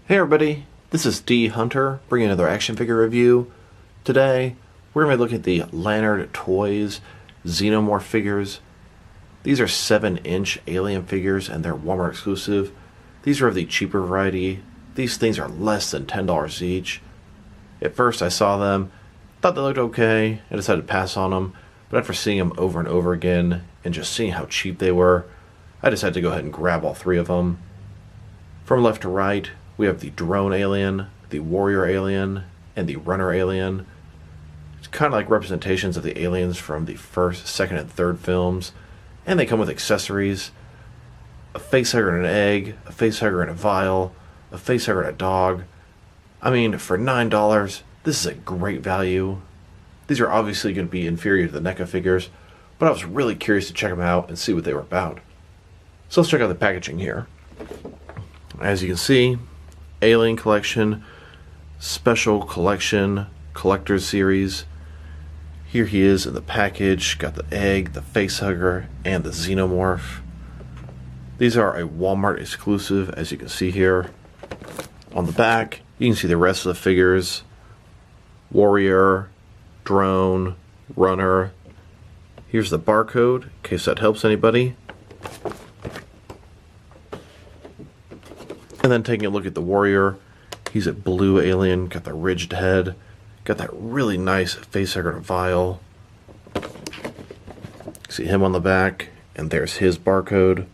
Hey everybody, this is D Hunter bringing another action figure review. Today we're going to be looking at the Lanard Toys Xenomorph figures. These are 7-inch Alien figures and they're Walmart exclusive. These are of the cheaper variety. These things are less than $10 each. At first I saw them, thought they looked okay, and decided to pass on them, but after seeing them over and over again and just seeing how cheap they were, I decided to go ahead and grab all three of them. From left to right, we have the Drone Alien, the Warrior Alien, and the Runner Alien. It's kind of like representations of the aliens from the first, second, and third films, and they come with accessories. A facehugger and an egg, a facehugger and a vial, a facehugger and a dog. I mean, for $9, this is a great value. These are obviously going to be inferior to the NECA figures, but I was really curious to check them out and see what they were about. So let's check out the packaging here. As you can see, Alien Collection, Special Collection, Collector's Series. Here he is in the package, got the egg, the facehugger, and the Xenomorph. These are a Walmart exclusive, as you can see here. On the back, you can see the rest of the figures. Warrior, Drone, Runner. Here's the barcode, in case that helps anybody. And then taking a look at the Warrior, he's a blue alien, got the ridged head, got that really nice facehugger and vial. See him on the back, and there's his barcode.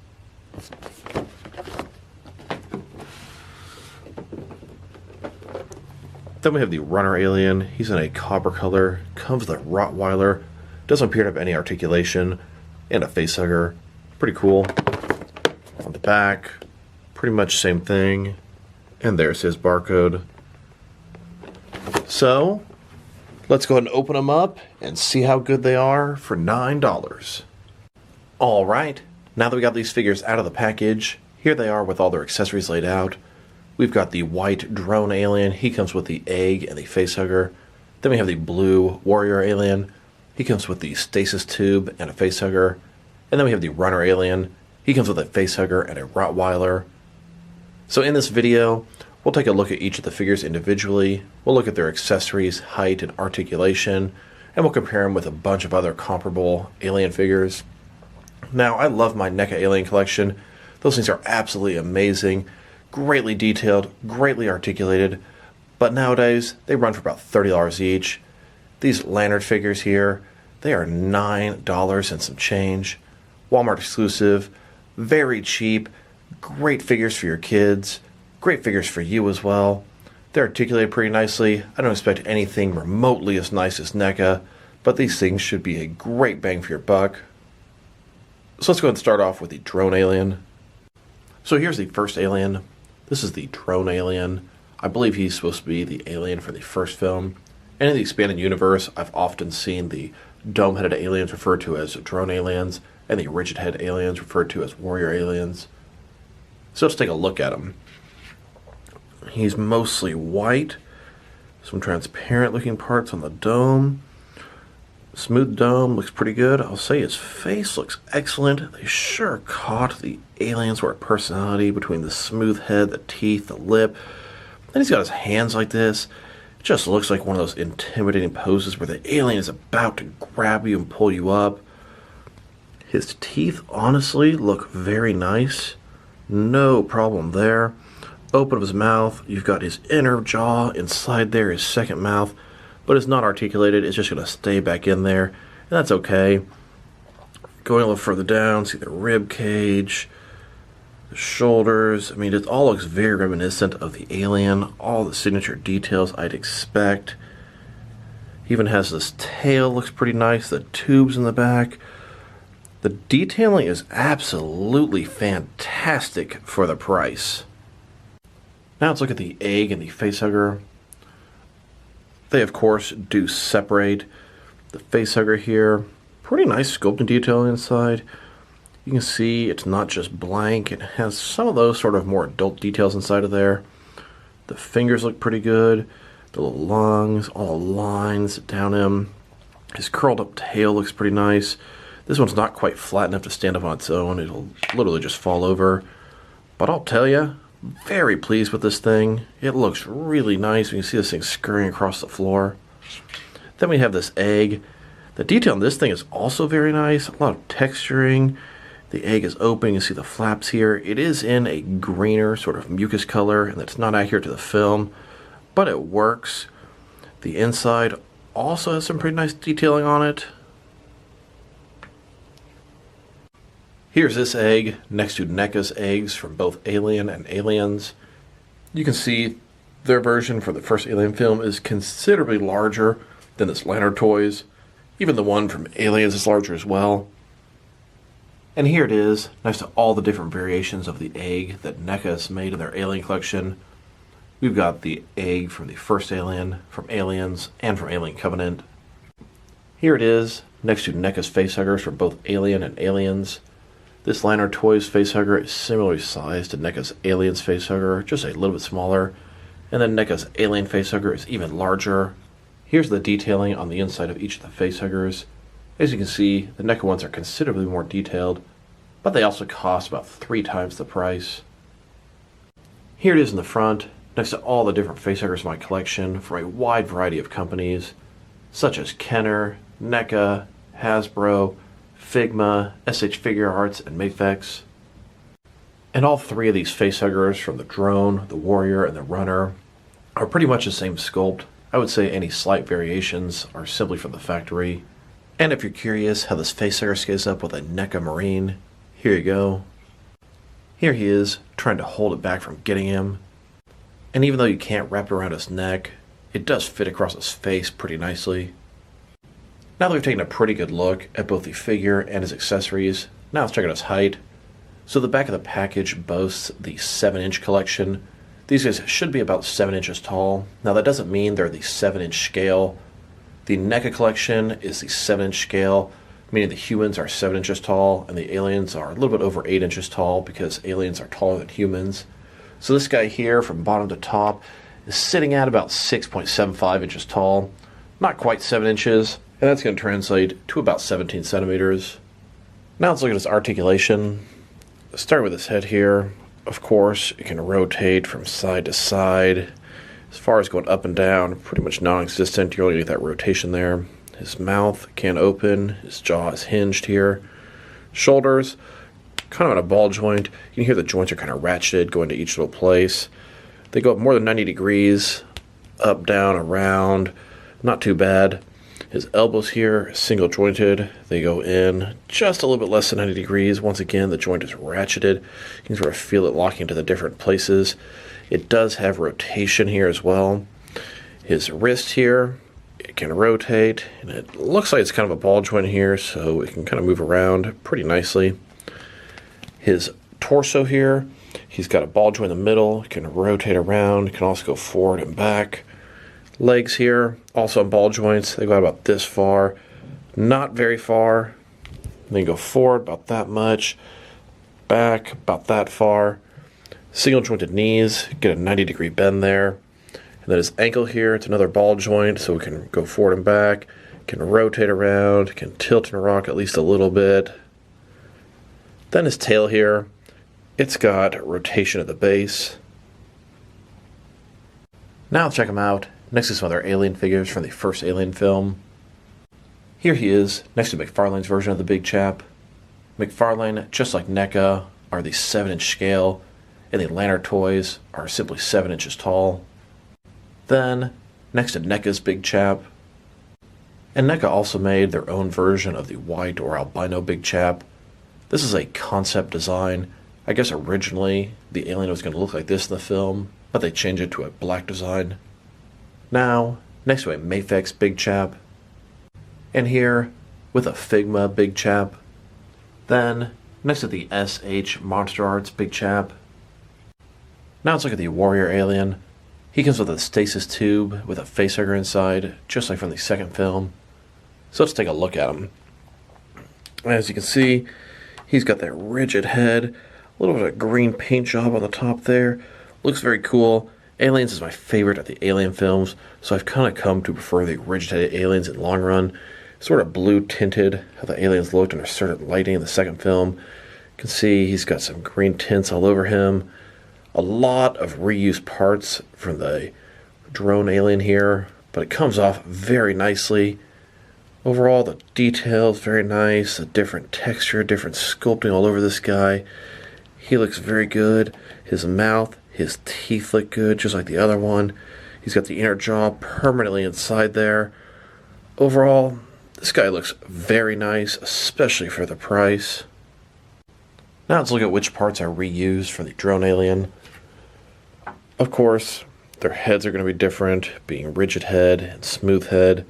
Then we have the Runner Alien. He's in a copper color, comes with a Rottweiler, doesn't appear to have any articulation, and a facehugger. Pretty cool. On the back, pretty much same thing, and there's his barcode. So let's go ahead and open them up and see how good they are for $9. Alright, now that we got these figures out of the package, here they are with all their accessories laid out. We've got the white Drone Alien, he comes with the egg and the facehugger. Then we have the blue Warrior Alien, he comes with the stasis tube and a facehugger. And then we have the Runner Alien, he comes with a facehugger and a Rottweiler. So in this video, we'll take a look at each of the figures individually, we'll look at their accessories, height, and articulation, and we'll compare them with a bunch of other comparable Alien figures. Now, I love my NECA Alien collection. Those things are absolutely amazing, greatly detailed, greatly articulated, but nowadays, they run for about $30 each. These Lanard figures here, they are $9 and some change. Walmart exclusive, very cheap, great figures for your kids, great figures for you as well. They're articulated pretty nicely. I don't expect anything remotely as nice as NECA, but these things should be a great bang for your buck. So let's go ahead and start off with the Drone Alien. So here's the first alien. This is the Drone Alien. I believe he's supposed to be the alien for the first film. And in the expanded universe, I've often seen the dome-headed aliens referred to as drone aliens, and the rigid-head aliens referred to as warrior aliens. So let's take a look at him. He's mostly white, some transparent looking parts on the dome. Smooth dome, looks pretty good. I'll say his face looks excellent. They sure caught the alien's sort of personality between the smooth head, the teeth, the lip. Then he's got his hands like this. It just looks like one of those intimidating poses where the alien is about to grab you and pull you up. His teeth honestly look very nice. No problem there. Open of his mouth, you've got his inner jaw, inside there his second mouth, but it's not articulated, it's just going to stay back in there, and that's okay. Going a little further down, see the rib cage, the shoulders. I mean, it all looks very reminiscent of the alien, all the signature details I'd expect. He even has this tail, looks pretty nice, the tubes in the back. The detailing is absolutely fantastic for the price. Now let's look at the egg and the facehugger. They, of course, do separate. The facehugger here, pretty nice sculpting detail inside. You can see it's not just blank. It has some of those sort of more adult details inside of there. The fingers look pretty good. The little lungs, all the lines down him. His curled up tail looks pretty nice. This one's not quite flat enough to stand up on its own. It'll literally just fall over. But I'll tell you, Very pleased with this thing. It looks really nice. You can see this thing scurrying across the floor. Then we have this egg. The detail on this thing is also very nice. A lot of texturing. The egg is open. You can see the flaps here. It is in a greener sort of mucus color, and that's not accurate to the film, but it works. The inside also has some pretty nice detailing on it. Here's this egg next to Neca's eggs from both Alien and Aliens. You can see their version for the first Alien film is considerably larger than this Lanard Toys. Even the one from Aliens is larger as well. And here it is, next to all the different variations of the egg that Neca has made in their Alien collection. We've got the egg from the first Alien, from Aliens, and from Alien Covenant. Here it is, next to Neca's facehuggers for both Alien and Aliens. This Lanard Toys facehugger is similarly sized to Neca's Aliens facehugger, just a little bit smaller. And then Neca's Alien facehugger is even larger. Here's the detailing on the inside of each of the facehuggers. As you can see, the Neca ones are considerably more detailed, but they also cost about 3 times the price. Here it is in the front, next to all the different facehuggers in my collection from a wide variety of companies, such as Kenner, Neca, Hasbro, Figma, SH Figure Arts, and Mafex. And all 3 of these facehuggers, from the Drone, the Warrior, and the Runner, are pretty much the same sculpt. I would say any slight variations are simply from the factory. And if you're curious how this facehugger scales up with a Neca Marine, here you go. Here he is, trying to hold it back from getting him. And even though you can't wrap it around his neck, it does fit across his face pretty nicely. Now that we've taken a pretty good look at both the figure and his accessories, now let's check out his height. So the back of the package boasts the 7-inch collection. These guys should be about 7 inches tall. Now that doesn't mean they're the 7-inch scale. The Neca collection is the 7-inch scale, meaning the humans are 7 inches tall and the aliens are a little bit over 8 inches tall because aliens are taller than humans. So this guy here from bottom to top is sitting at about 6.75 inches tall, not quite 7 inches. And that's going to translate to about 17 centimeters. Now let's look at his articulation. Start with his head here. Of course, it can rotate from side to side. As far as going up and down, pretty much non-existent. You only get that rotation there. His mouth can open. His jaw is hinged here. Shoulders, kind of on a ball joint. You can hear the joints are kind of ratcheted, going to each little place. They go up more than 90 degrees. Up, down, around. Not too bad. His elbows here, single jointed. They go in just a little bit less than 90 degrees. Once again, the joint is ratcheted. You can sort of feel it locking into the different places. It does have rotation here as well. His wrist here, it can rotate, and it looks like it's kind of a ball joint here, so it can kind of move around pretty nicely. His torso here, he's got a ball joint in the middle, it can rotate around, it can also go forward and back. Legs here, also on ball joints. They go out about this far, not very far. Then go forward about that much, back about that far. Single jointed knees, get a 90-degree bend there. And then his ankle here, it's another ball joint, so it can go forward and back, can rotate around, can tilt and rock at least a little bit. Then his tail here, it's got rotation at the base. Now let's check him out. Next to some other Alien figures from the first Alien film. Here he is, next to McFarlane's version of the big chap. McFarlane, just like Neca, are the 7-inch scale, and the Lanard Toys are simply 7 inches tall. Then, next to Neca's big chap. And Neca also made their own version of the white or albino big chap. This is a concept design. I guess originally the alien was going to look like this in the film, but they changed it to a black design. Now, next to a Mafex big chap. And here, with a Figma big chap. Then, next to the SH Monster Arts big chap. Now let's look at the Warrior Alien. He comes with a stasis tube with a facehugger inside, just like from the second film. So let's take a look at him. As you can see, he's got that rigid head, a little bit of a green paint job on the top there. Looks very cool. Aliens is my favorite of the Alien films, so I've kind of come to prefer the rigid-headed aliens in the long run. Sort of blue tinted, how the aliens looked under certain lighting in the second film. You can see he's got some green tints all over him. A lot of reused parts from the drone alien here, but it comes off very nicely. Overall, the details very nice, a different texture, different sculpting all over this guy. He looks very good. His mouth, his teeth look good, just like the other one. He's got the inner jaw permanently inside there. Overall, this guy looks very nice, especially for the price. Now let's look at which parts are reused for the drone alien. Of course, their heads are going to be different, being rigid head and smooth head.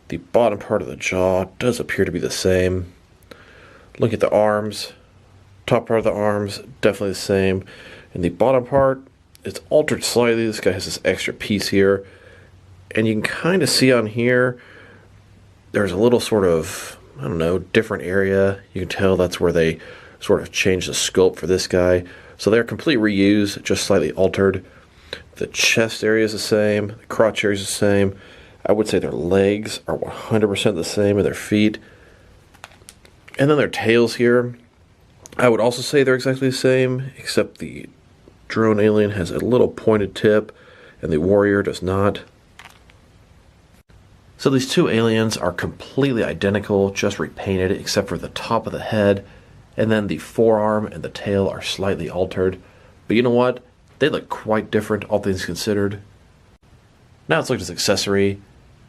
The bottom part of the jaw does appear to be the same. Look at the arms. Top part of the arms, definitely the same. And the bottom part, it's altered slightly. This guy has this extra piece here. And you can kind of see on here, there's a little sort of, I don't know, different area. You can tell that's where they sort of changed the sculpt for this guy. So they're complete reuse, just slightly altered. The chest area is the same, the crotch area is the same. I would say their legs are 100% the same, and their feet. And then their tails here, I would also say they're exactly the same, except the drone alien has a little pointed tip, and the warrior does not. So these two aliens are completely identical, just repainted, except for the top of the head, and then the forearm and the tail are slightly altered. But you know what? They look quite different, all things considered. Now let's look at this accessory.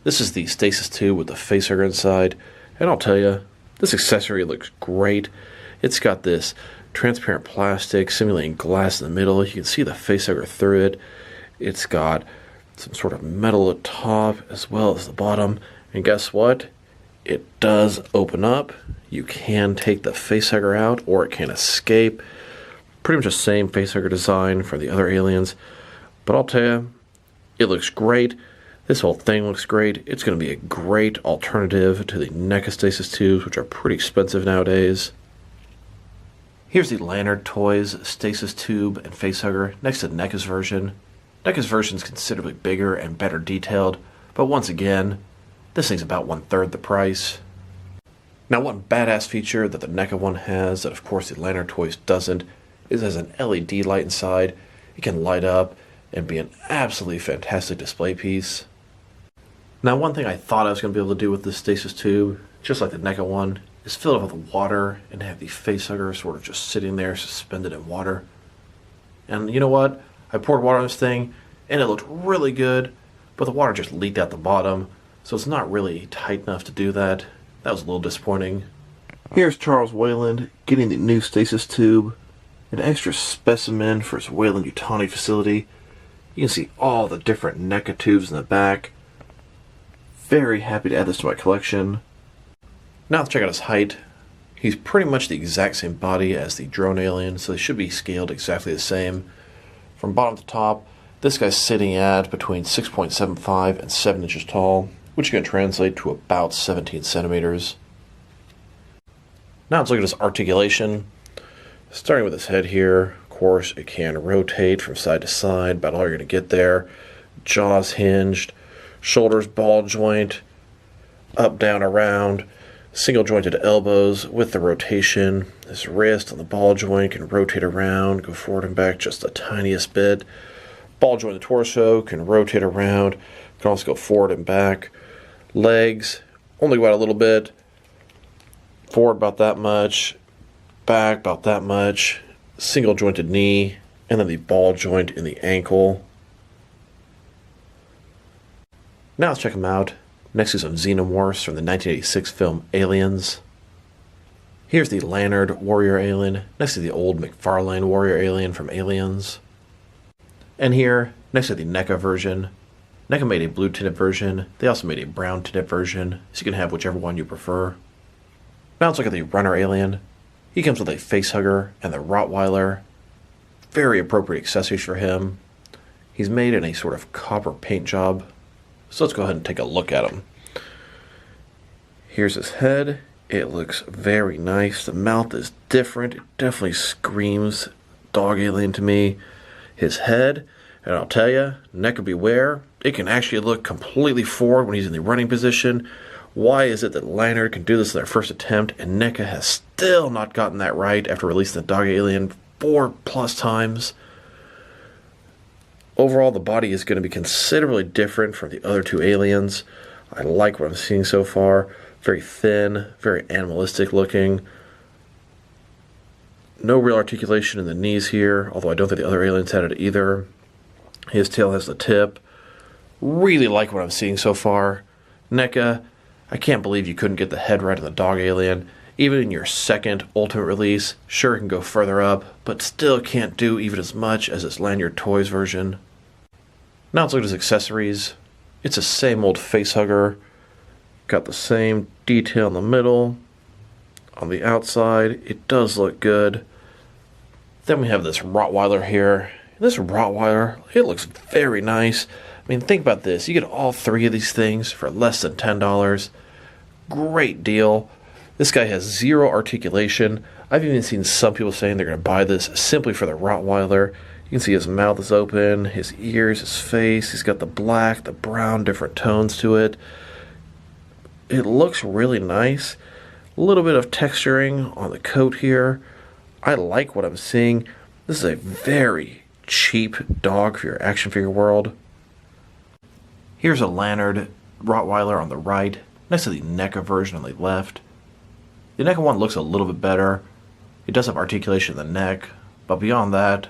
This is the stasis tube with the facehugger inside, and I'll tell you, this accessory looks great. It's got this transparent plastic simulating glass in the middle. You can see the facehugger through it. It's got some sort of metal at the top as well as the bottom. And guess what? It does open up. You can take the facehugger out, or it can escape. Pretty much the same facehugger design for the other aliens. But I'll tell you, it looks great. This whole thing looks great. It's going to be a great alternative to the Neca stasis tubes, which are pretty expensive nowadays. Here's the Lanard Toys stasis tube and facehugger next to Neca's version. Neca's version is considerably bigger and better detailed, but once again, this thing's about 1/3 the price. Now, one badass feature that the Neca one has that of course the Lanard Toys doesn't is it has an LED light inside. It can light up and be an absolutely fantastic display piece. Now, one thing I thought I was going to be able to do with this stasis tube, just like the Neca one, is fill it up with water and have the facehugger sort of just sitting there suspended in water. And you know what? I poured water on this thing and it looked really good, but the water just leaked out the bottom, so it's not really tight enough to do that. That was a little disappointing. Here's Charles Wayland getting the new stasis tube, an extra specimen for his Wayland-Yutani facility. You can see all the different Neca tubes in the back. Very happy to add this to my collection. Now let's check out his height. He's pretty much the exact same body as the drone alien, so they should be scaled exactly the same. From bottom to top, this guy's sitting at between 6.75 and 7 inches tall, which can translate to about 17 centimeters. Now let's look at his articulation. Starting with his head here, of course, it can rotate from side to side, about all you're going to get there. Jaws hinged, shoulders ball joint, up, down, around, single jointed elbows with the rotation. His wrist on the ball joint can rotate around, go forward and back just the tiniest bit. Ball joint in the torso can rotate around, can also go forward and back. Legs, only go out a little bit, forward about that much, back about that much, single jointed knee, and then the ball joint in the ankle. Now let's check them out. Next is some xenomorphs from the 1986 film Aliens. Here's the Lanard warrior alien, next to the old McFarlane warrior alien from Aliens. And here, next to the Neca version. Neca made a blue tinted version. They also made a brown tinted version, so you can have whichever one you prefer. Now let's look at the runner alien. He comes with a facehugger and the Rottweiler. Very appropriate accessories for him. He's made in a sort of copper paint job. So let's go ahead and take a look at him. Here's his head. It looks very nice. The mouth is different. It definitely screams dog alien to me. His head, and I'll tell you, Neca beware, it can actually look completely forward when he's in the running position. Why is it that Lanard can do this in their first attempt, and Neca has still not gotten that right after releasing the dog alien 4+ times? Overall, the body is going to be considerably different from the other two aliens. I like what I'm seeing so far. Very thin, very animalistic looking. No real articulation in the knees here, although I don't think the other aliens had it either. His tail has the tip. Really like what I'm seeing so far. Neca, I can't believe you couldn't get the head right on the dog alien. Even in your second Ultimate release, sure it can go further up, but still can't do even as much as its Lanard Toys version. Now let's look at his accessories. It's the same old facehugger. Got the same detail in the middle. On the outside, it does look good. Then we have this Rottweiler here. This Rottweiler, it looks very nice. I mean, think about this. You get all three of these things for less than $10. Great deal. This guy has zero articulation. I've even seen some people saying they're going to buy this simply for the Rottweiler. You can see his mouth is open, his ears, his face. He's got the black, the brown, different tones to it. It looks really nice. A little bit of texturing on the coat here. I like what I'm seeing. This is a very cheap dog for your action figure world. Here's a Lanard Rottweiler on the right, next to the Neca version on the left. The Neca one looks a little bit better. It does have articulation in the neck, but beyond that,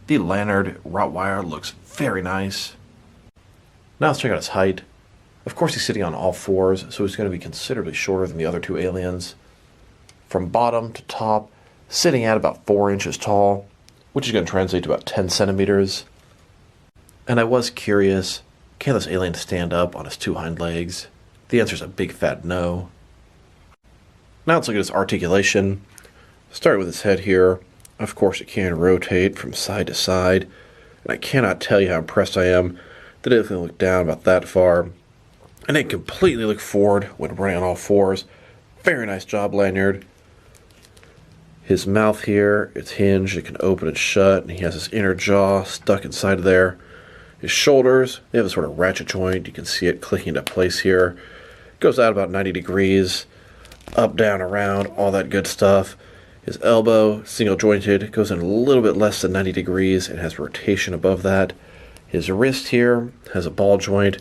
the Lanard Rottweiler looks very nice. Now let's check out his height. Of course he's sitting on all fours, so he's going to be considerably shorter than the other two aliens. From bottom to top, sitting at about 4 inches tall, which is going to translate to about 10 centimeters. And I was curious, can this alien stand up on his two hind legs? The answer is a big fat no. Now let's look at his articulation. Start with his head here. Of course it can rotate from side to side, and I cannot tell you how impressed I am that it can look down about that far, and it can completely look forward when running on all fours. Very nice job, Lanard. His mouth here, it's hinged, it can open and shut, and he has his inner jaw stuck inside of there. His shoulders, they have a sort of ratchet joint. You can see it clicking into place here. It goes out about 90 degrees, up, down, around, all that good stuff. His elbow, single jointed, goes in a little bit less than 90 degrees and has rotation above that. His wrist here has a ball joint,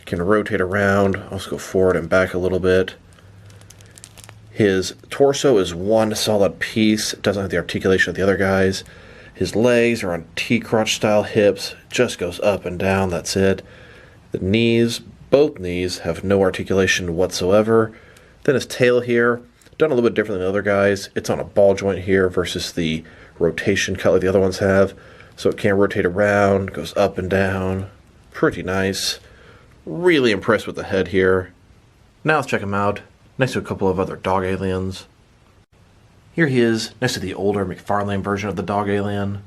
can rotate around, also go forward and back a little bit. His torso is one solid piece, doesn't have the articulation of the other guys. His legs are on T-crotch style hips, just goes up and down, that's it. The knees, both knees, have no articulation whatsoever. Then his tail here, done a little bit different than the other guys. It's on a ball joint here versus the rotation cut like the other ones have. So it can rotate around, goes up and down. Pretty nice. Really impressed with the head here. Now let's check him out, next to a couple of other dog aliens. Here he is, next to the older McFarlane version of the dog alien.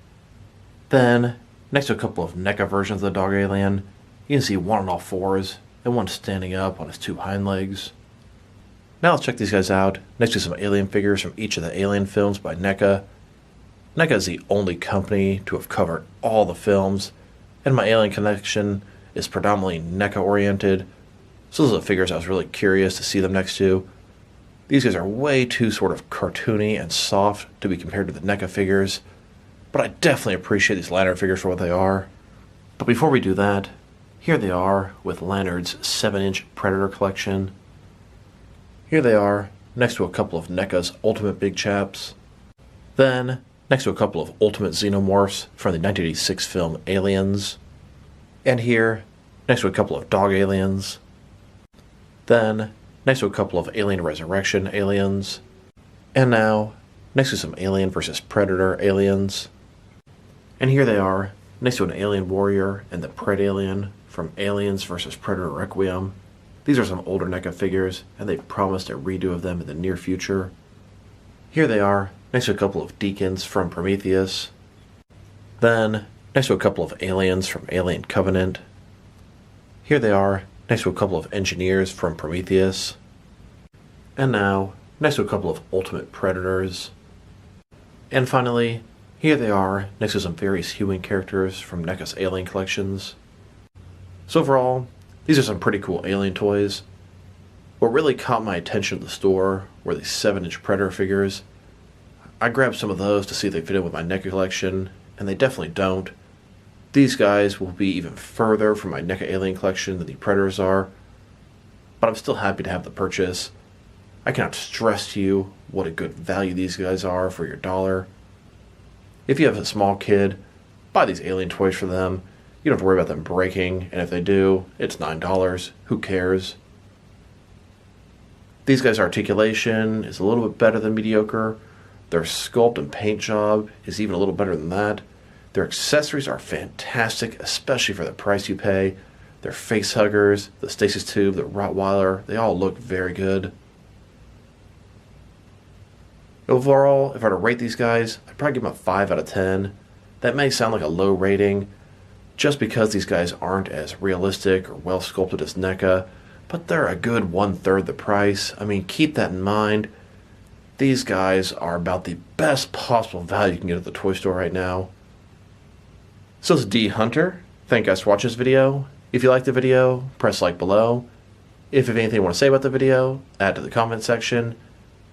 Then, next to a couple of Neca versions of the dog alien, you can see one on all fours, and one standing up on his two hind legs. Now let's check these guys out, next to some alien figures from each of the Alien films by Neca. Neca is the only company to have covered all the films, and my alien collection is predominantly Neca oriented, so those are the figures I was really curious to see them next to. These guys are way too sort of cartoony and soft to be compared to the Neca figures, but I definitely appreciate these Lanard figures for what they are. But before we do that, here they are with Lanard's 7-inch Predator collection. Here they are, next to a couple of Neca's Ultimate Big Chaps. Then, next to a couple of Ultimate Xenomorphs from the 1986 film Aliens. And here, next to a couple of Dog Aliens. Then, next to a couple of Alien Resurrection aliens. And now, next to some Alien vs. Predator aliens. And here they are, next to an Alien Warrior and the Pred Alien from Aliens vs. Predator Requiem. These are some older Neca figures, and they've promised a redo of them in the near future. Here they are, next to a couple of Deacons from Prometheus. Then, next to a couple of aliens from Alien Covenant. Here they are, next to a couple of engineers from Prometheus. And now, next to a couple of Ultimate Predators. And finally, here they are, next to some various human characters from Neca's Alien collections. So overall, these are some pretty cool Alien toys. What really caught my attention at the store were these 7-inch Predator figures. I grabbed some of those to see if they fit in with my Neca collection, and they definitely don't. These guys will be even further from my Neca Alien collection than the Predators are, but I'm still happy to have the purchase. I cannot stress to you what a good value these guys are for your dollar. If you have a small kid, buy these alien toys for them. You don't have to worry about them breaking, and if they do, it's $9. Who cares? These guys' articulation is a little bit better than mediocre. Their sculpt and paint job is even a little better than that. Their accessories are fantastic, especially for the price you pay. Their facehuggers, the stasis tube, the Rottweiler, they all look very good. Overall, if I were to rate these guys, I'd probably give them a 5 out of 10. That may sound like a low rating, just because these guys aren't as realistic or well sculpted as NECA, but they're a good 1/3 the price. I mean, keep that in mind. These guys are about the best possible value you can get at the toy store right now. So this is D Hunter. Thank you guys for watching this video. If you liked the video, press like below. If you have anything you want to say about the video, add to the comment section.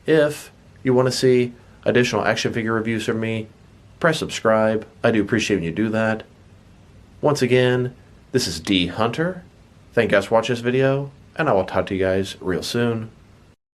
If you want to see additional action figure reviews from me, press subscribe. I do appreciate when you do that. Once again, this is D Hunter. Thank you guys for watching this video, and I will talk to you guys real soon.